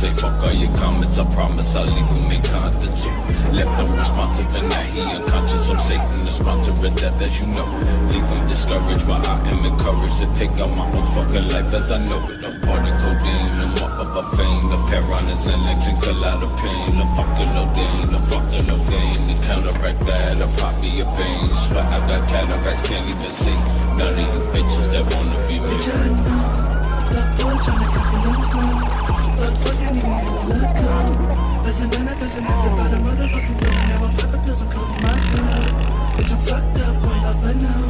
Say fuck all your comments, I promise I'll leave him in content too. Left unresponsive and now he unconscious. I'm Satan, the sponsor of death, as you know. Leave him discouraged while I am encouraged to take out my own fucking life as I know it. I'm part of codeine, I'm up of a fame. The Pharaohs and Lex and collide of pain. The fucking Lodain, the fucking Lodain. To counteract that, I'll pop me a veins. But I got cataracts, can't even see. None of you bitches that wanna be me. Bitch, I know. Black boys tryna keep me on slow. Black boys can't even let go. Listen, then I guess I'm at the bottom of the fucking room. Now I'm popping pills, I'm coating my blood. Bitch, I'm fucked up, pull up, I know.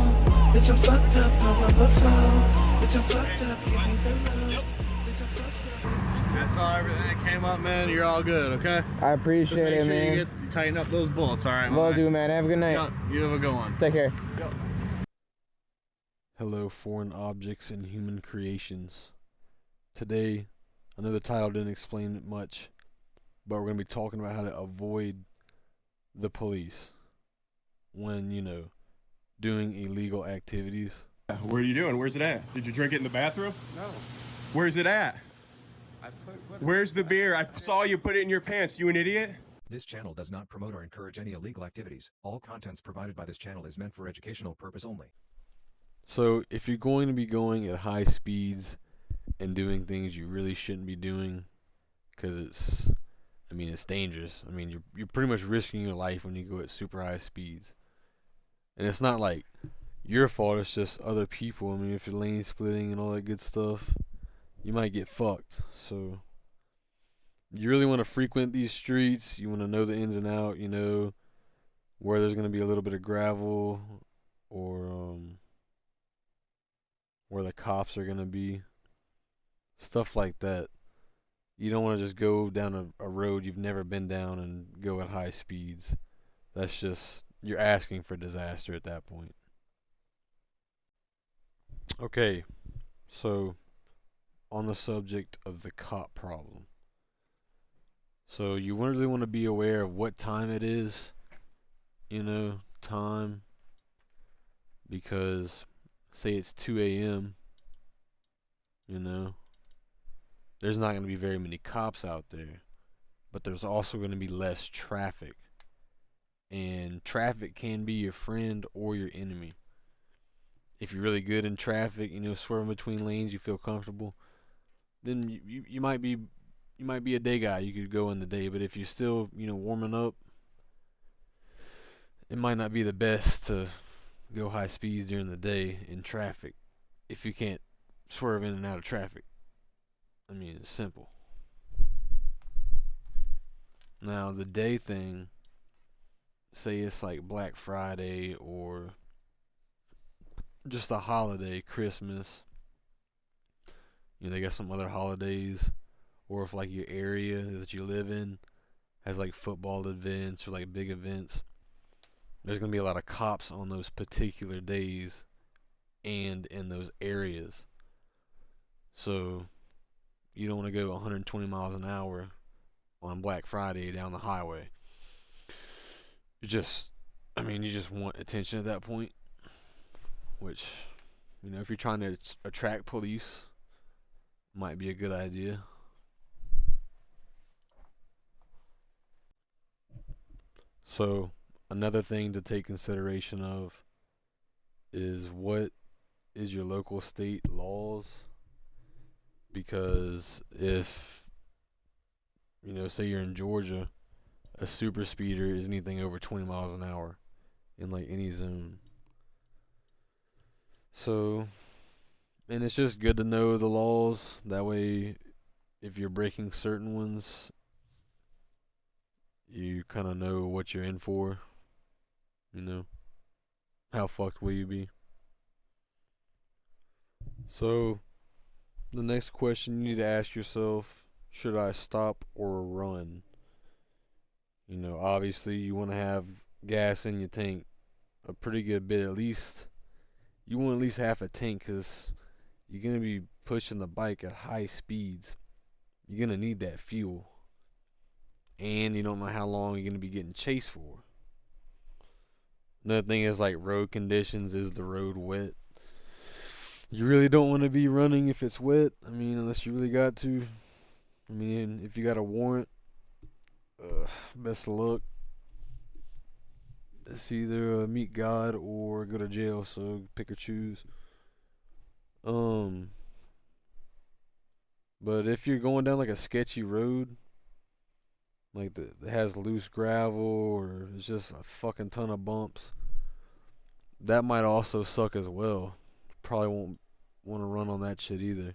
Bitch, I'm fucked up, pull up a foe. Bitch, I'm fucked up, give me the load. Bitch, I'm fucked up. That's all, everything that came up, man. You're all good, okay? I appreciate it, Just make sure man. you tighten up those bolts, all right? Will do, man. Have a good night. Yep, you have a good one. Take care. Yep. Hello, foreign objects and human creations. Today, I know the title didn't explain it much, but we're going to be talking about how to avoid the police when, you know, doing illegal activities. What are you doing? Where's it at? Did you drink it in the bathroom? No. Where's it at? Where's the beer? I saw you put it in your pants. You an idiot? This channel does not promote or encourage any illegal activities. All contents provided by this channel is meant for educational purpose only. So, if you're going to be going at high speeds and doing things you really shouldn't be doing, because it's dangerous. I mean, you're pretty much risking your life when you go at super high speeds. And it's not like your fault, it's just other people. I mean, if you're lane splitting and all that good stuff, you might get fucked. So, you really want to frequent these streets. You want to know the ins and out, you know, where there's going to be a little bit of gravel or where the cops are going to be. Stuff like that. You don't want to just go down a road you've never been down and go at high speeds. That's just, you're asking for disaster at that point. Okay, so on the subject of the cop problem. So you really want to be aware of what time it is, you know, time, because say it's 2 a.m., you know, there's not going to be very many cops out there, but there's also going to be less traffic. And traffic can be your friend or your enemy. If you're really good in traffic, you know, swerving between lanes, you feel comfortable, then you might be a day guy. You could go in the day, but if you're still, you know, warming up, it might not be the best to go high speeds during the day in traffic if you can't swerve in and out of traffic. I mean, it's simple. Now, the day thing, say it's like Black Friday or just a holiday, Christmas, you know, they got some other holidays, or if like your area that you live in has like football events or like big events, there's going to be a lot of cops on those particular days and in those areas. So you don't want to go 120 miles an hour on Black Friday down the highway. You just want attention at that point, which, you know, if you're trying to attract police, might be a good idea. So another thing to take consideration of is what is your local state laws, because if, you know, say you're in Georgia, a super speeder is anything over 20 miles an hour in like any zone. So, and it's just good to know the laws. That way, if you're breaking certain ones, you kind of know what you're in for, you know. how fucked will you be? So, the next question you need to ask yourself, should I stop or run? You know, obviously you want to have gas in your tank a pretty good bit at least. You want at least half a tank because you're going to be pushing the bike at high speeds. You're going to need that fuel. And you don't know how long you're going to be getting chased for. Another thing is like road conditions. Is the road wet? You really don't want to be running if it's wet. I mean, unless you really got to. I mean, if you got a warrant, best of luck. It's either meet God or go to jail, so pick or choose. Um, but if you're going down like a sketchy road, like that has loose gravel or it's just a fucking ton of bumps, that might also suck as well. Probably won't want to run on that shit either.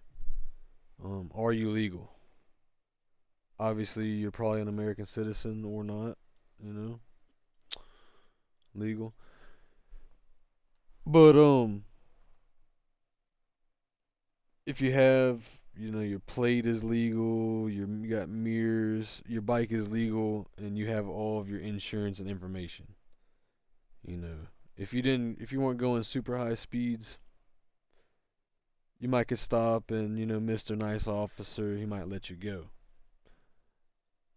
Are you legal? Obviously, you're probably an American citizen or not, you know, legal. But if you have, you know, your plate is legal, you got mirrors, your bike is legal, and you have all of your insurance and information. You know, if you weren't going super high speeds, you might could stop and, you know, Mr. Nice Officer, he might let you go.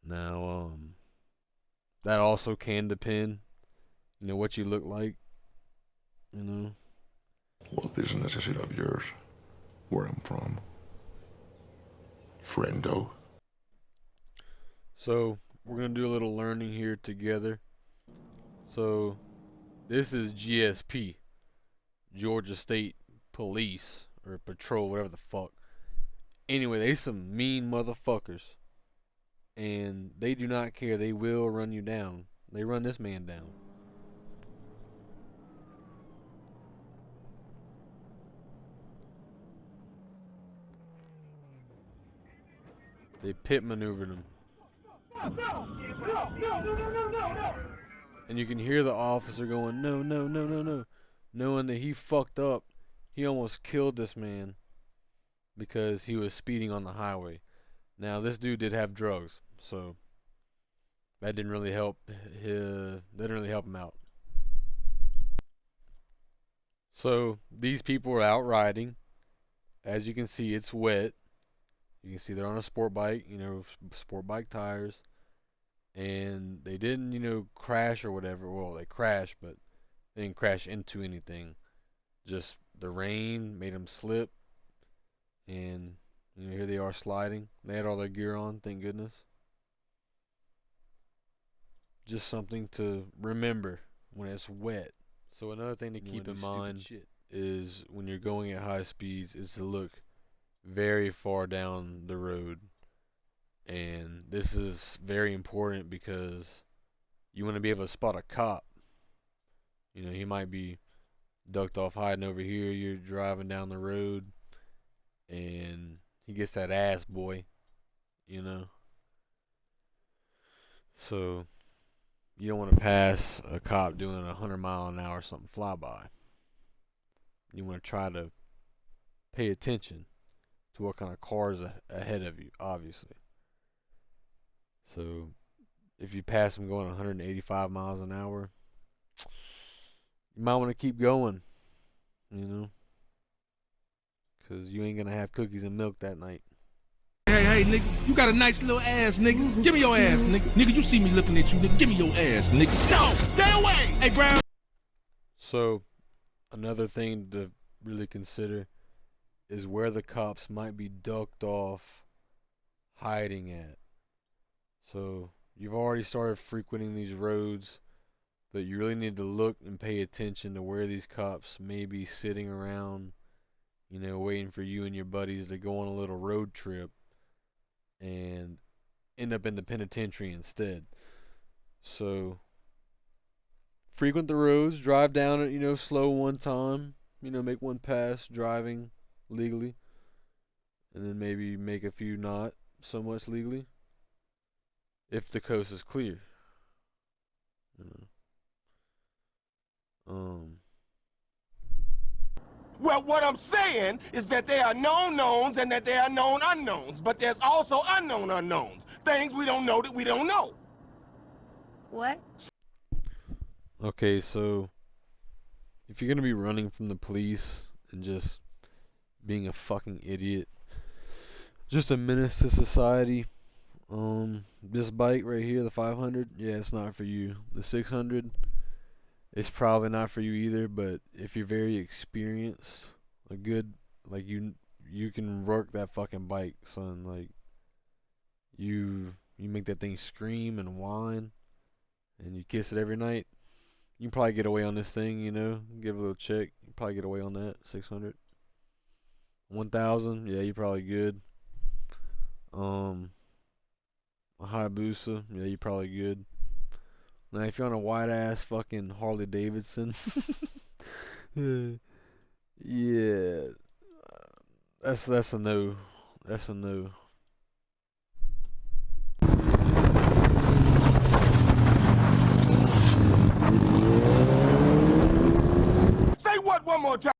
Now, that also can depend, you know, what you look like, you know. What business is it of yours? Where I'm from? Friendo. So, we're going to do a little learning here together. So, this is GSP, Georgia State Police, or Patrol, whatever the fuck. Anyway, they some mean motherfuckers. And they do not care. They will run you down. They run this man down. They pit maneuvered him. And you can hear the officer going, no, no, no, no, no. Knowing that he fucked up. He almost killed this man because he was speeding on the highway. Now, this dude did have drugs, so that didn't really help. Didn't really help him out. So these people are out riding. As you can see, it's wet. You can see they're on a sport bike, you know, sport bike tires. And they didn't, you know, crash or whatever. Well, they crashed, but they didn't crash into anything. Just the rain made them slip. And, you know, here they are sliding. They had all their gear on, thank goodness. Just something to remember when it's wet. So another thing to keep in mind is when you're going at high speeds is to look very far down the road. And this is very important because you want to be able to spot a cop. You know, he might be ducked off hiding over here. You're driving down the road and he gets that ass, boy, you know. So you don't want to pass a cop doing 100 mile an hour something flyby. You want to try to pay attention to what kind of cars ahead of you, obviously. So if you pass them going 185 miles an hour, you might want to keep going, you know, because you ain't going to have cookies and milk that night. Hey, nigga, you got a nice little ass, nigga. Give me your ass, nigga. Nigga, you see me looking at you, nigga. Give me your ass, nigga. No, stay away. Hey, Brown. So, another thing to really consider is where the cops might be ducked off hiding at. So, you've already started frequenting these roads, but you really need to look and pay attention to where these cops may be sitting around, you know, waiting for you and your buddies to go on a little road trip and end up in the penitentiary instead. So, frequent the roads, drive down it, you know, slow one time, you know, make one pass driving legally, and then maybe make a few not so much legally if the coast is clear. You know. Well, what I'm saying is that there are known knowns and that there are known unknowns, but there's also unknown unknowns. Things we don't know that we don't know. What? Okay, so if you're gonna be running from the police and just being a fucking idiot, just a menace to society, this bike right here, the 500, yeah, it's not for you. The 600, it's probably not for you either, but if you're very experienced, a good, like you can work that fucking bike, son. Like you make that thing scream and whine, and you kiss it every night. You can probably get away on this thing, you know. Give it a little check. You can probably get away on that. 600, 1,000, yeah, you're probably good. A Hayabusa, yeah, you're probably good. Now, if you're on a white ass fucking Harley Davidson, yeah, that's a no. That's a no. Say what one more time?